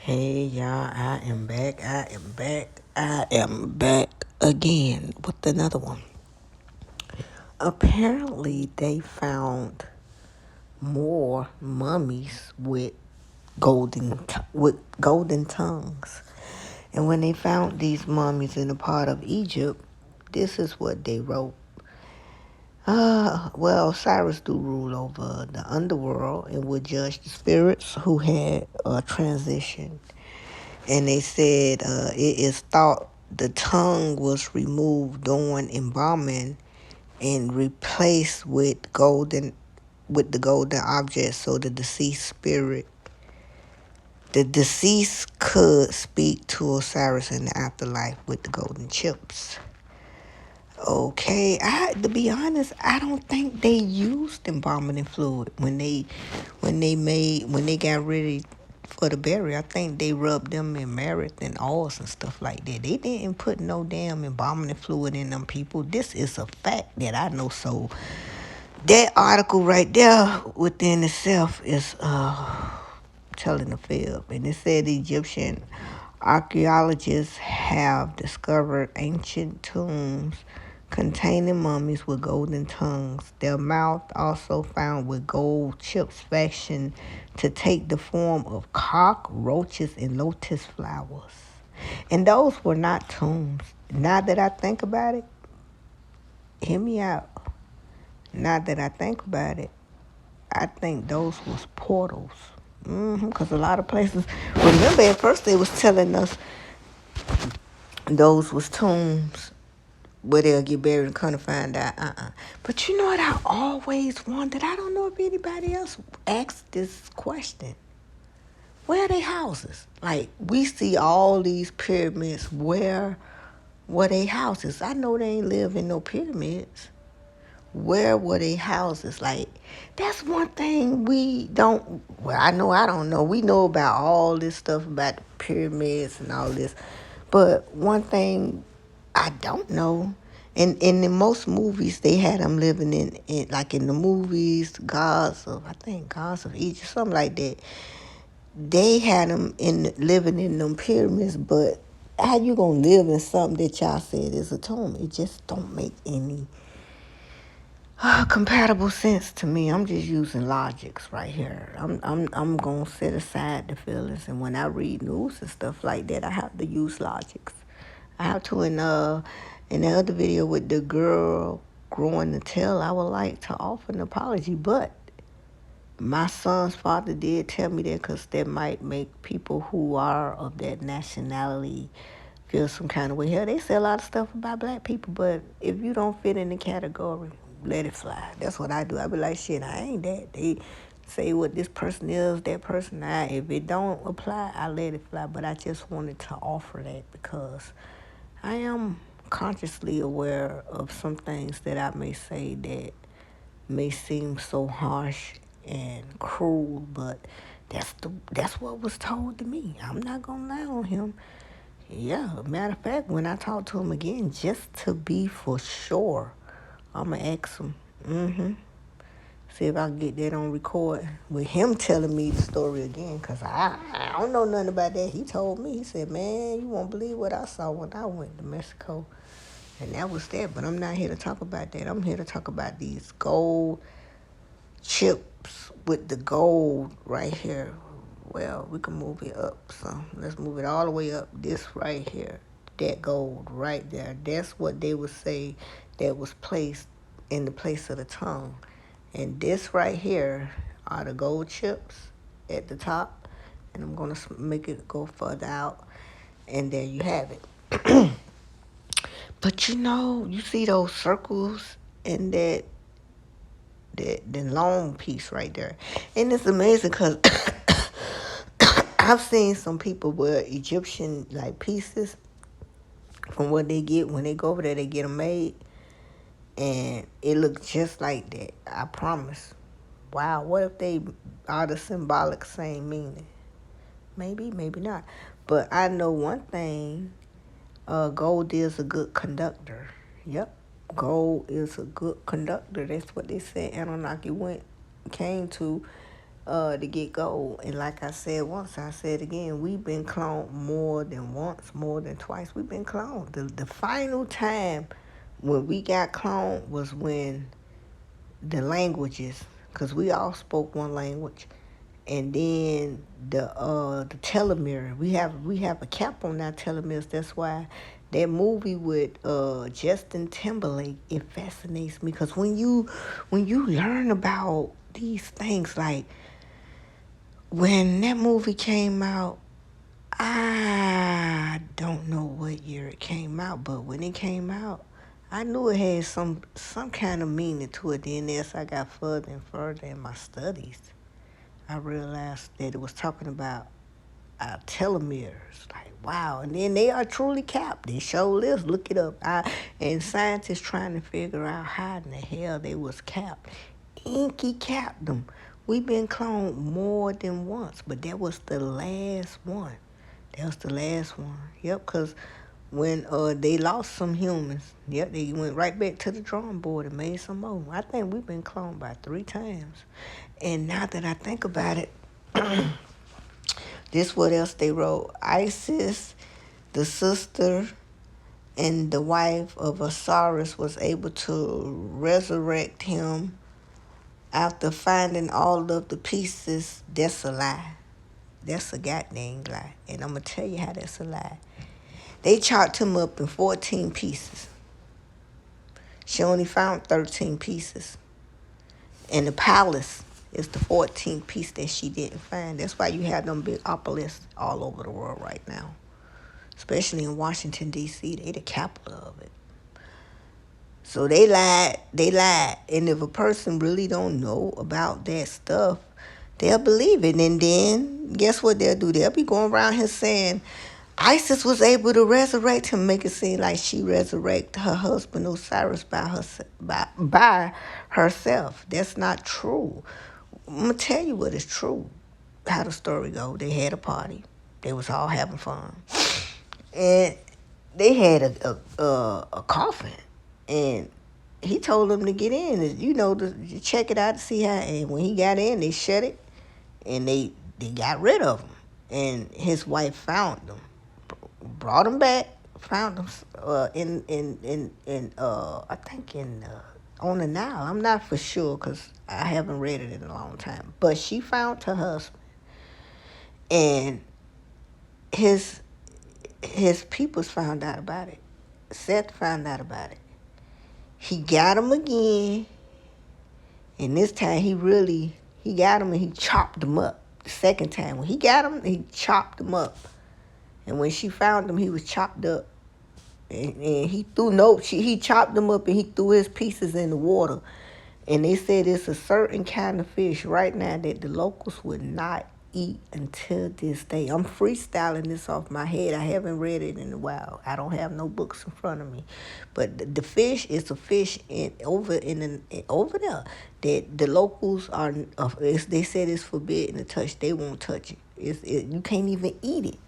Hey y'all, I am back. I am back again with another one. Apparently, they found more mummies with golden tongues. And when they found these mummies in a part of Egypt, this is what they wrote. Well, Cyrus do rule over the underworld and would judge the spirits who had transitioned. And they said it is thought the tongue was removed during embalming and replaced with the golden object, so the deceased could speak to Osiris in the afterlife with the golden chips. Okay, to be honest, I don't think they used embalming fluid when they got ready for the burial. I think they rubbed them in merit and oils and stuff like that. They didn't put no damn embalming fluid in them people. This is a fact that I know. So that article right there within itself is telling the fib. And it said Egyptian archaeologists have discovered ancient tombs containing mummies with golden tongues. Their mouth also found with gold chips fashioned to take the form of cockroaches and lotus flowers. And those were not tombs. Now that I think about it, hear me out. Now that I think about it, I think those was portals. Because a lot of places, remember at first they was telling us those was tombs where they'll get buried and come to find out. But you know what I always wondered? I don't know if anybody else asked this question. Where are they houses? Like, we see all these pyramids. Where were they houses? I know they ain't live in no pyramids. Where were they houses? Like, that's one thing we don't, well, I don't know. We know about all this stuff about the pyramids and all this. But one thing I don't know, and in most movies, they had them living in like in the movies, gods of Egypt, something like that. They had them living in them pyramids, but how you gonna live in something that y'all said is a tomb? It just don't make any compatible sense to me. I'm just using logics right here. I'm gonna set aside the feelings, and when I read news and stuff like that, I have to use logics. I have to in the other video with the girl growing the tail, I would like to offer an apology, but my son's father did tell me that because that might make people who are of that nationality feel some kind of way. Hell, they say a lot of stuff about black people, but if you don't fit in the category, let it fly. That's what I do. I be like, shit, I ain't that. They say what this person is, that person I. If it don't apply, I let it fly. But I just wanted to offer that because I am consciously aware of some things that I may say that may seem so harsh and cruel, but that's what was told to me. I'm not gonna lie on him. Yeah, matter of fact, when I talk to him again, just to be for sure, I'ma ask him. See if I can get that on record with him telling me the story again, cause I don't know nothing about that. He told me. He said, "Man, you won't believe what I saw when I went to Mexico." And that was that, but I'm not here to talk about that. I'm here to talk about these gold chips with the gold right here. Well, we can move it up. So let's move it all the way up. This right here, that gold right there. That's what they would say that was placed in the place of the tongue. And this right here are the gold chips at the top. And I'm going to make it go further out. And there you have it. But you see those circles in the long piece right there. And it's amazing because I've seen some people wear Egyptian like pieces from what they get when they go over there. They get them made, and it looks just like that. I promise. Wow, what if they are the symbolic same meaning? Maybe, maybe not. But I know one thing. Gold is a good conductor. Yep. Gold is a good conductor. That's what they said Anunnaki came to. to get gold. And like I said once, I said again, we've been cloned more than once, more than twice. We've been cloned. The final time when we got cloned was when the languages, because we all spoke one language, and then the telomere. We have a cap on our telomeres. That's why that movie with Justin Timberlake, it fascinates me, because when you learn about these things, like when that movie came out, I don't know what year it came out, but when it came out, I knew it had some kind of meaning to it. Then as I got further and further in my studies, I realized that it was talking about our telomeres. Like, wow. And then they are truly capped. They show this. Look it up. And scientists trying to figure out how in the hell they was capped. Inky capped them. We've been cloned more than once, but that was the last one. That was the last one. Yep, because when they lost some humans, yep, they went right back to the drawing board and made some more. I think we've been cloned by 3 times. And now that I think about it, this what else they wrote. Isis, the sister and the wife of Osiris, was able to resurrect him after finding all of the pieces. That's a lie. That's a goddamn lie. And I'm going to tell you how that's a lie. They chopped him up in 14 pieces. She only found 13 pieces. And the palace is the 14th piece that she didn't find. That's why you have them big obelisks all over the world right now. Especially in Washington, D.C. They the capital of it. So they lied. They lied. And if a person really don't know about that stuff, they'll believe it. And then guess what they'll do? They'll be going around here saying Isis was able to resurrect him, make it seem like she resurrected her husband Osiris by herself. That's not true. I'm going to tell you what is true. How the story go. They had a party. They was all having fun. And they had a coffin. And he told them to get in, to check it out to see how. And when he got in, they shut it. And they got rid of him. And his wife found them. Brought him back, found him I think on the Nile. I'm not for sure because I haven't read it in a long time. But she found her husband, and his peoples found out about it. Seth found out about it. He got him again, and this time he got him and he chopped him up. The second time when he got him, he chopped him up. And when she found him, he was chopped up. And he he chopped them up and he threw his pieces in the water. And they said it's a certain kind of fish right now that the locals would not eat until this day. I'm freestyling this off my head. I haven't read it in a while. I don't have no books in front of me. But the fish is a fish over there that the locals are. They said it's forbidden to touch. They won't touch it. You can't even eat it.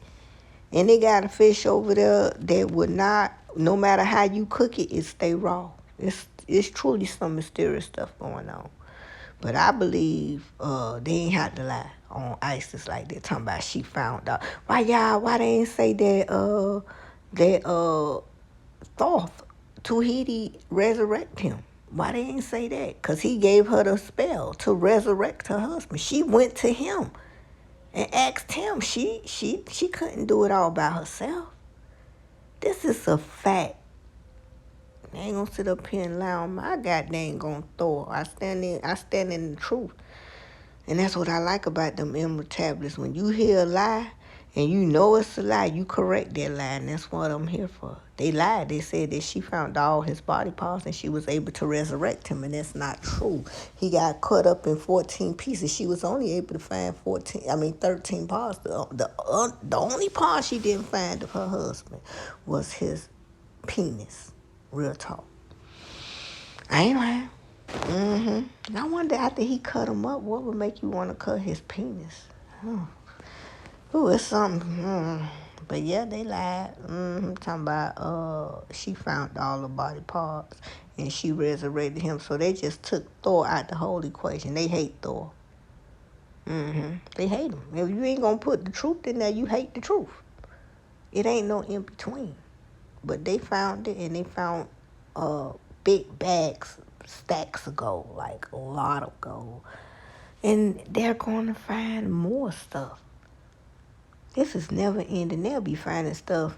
And they got a fish over there that would not, no matter how you cook it, it stay raw. It's truly some mysterious stuff going on. But I believe they ain't had to lie on ISIS like that. Talking about she found out. Why they ain't say that Thoth, Tuhiti resurrect him? Why they ain't say that? Because he gave her the spell to resurrect her husband. She went to him and asked him. She couldn't do it all by herself. This is a fact. I ain't gonna sit up here and lie on my goddamn gonna throw. I stand in the truth. And that's what I like about them emerald tablets. When you hear a lie and you know it's a lie, you correct that lie, and that's what I'm here for. They lied. They said that she found all his body parts and she was able to resurrect him, and that's not true. He got cut up in 14 pieces. She was only able to find 13 parts. The only part she didn't find of her husband was his penis. Real talk. I ain't lying. And I wonder, after he cut him up, what would make you want to cut his penis? Ooh, it's something. But yeah, they lied. Talking about she found all the body parts and she resurrected him. So they just took Thor out the whole equation. They hate Thor. They hate them. If you ain't gonna put the truth in there, you hate the truth. It ain't no in between. But they found it, and they found big bags, stacks of gold, like a lot of gold. And they're going to find more stuff. This is never ending. They'll be finding stuff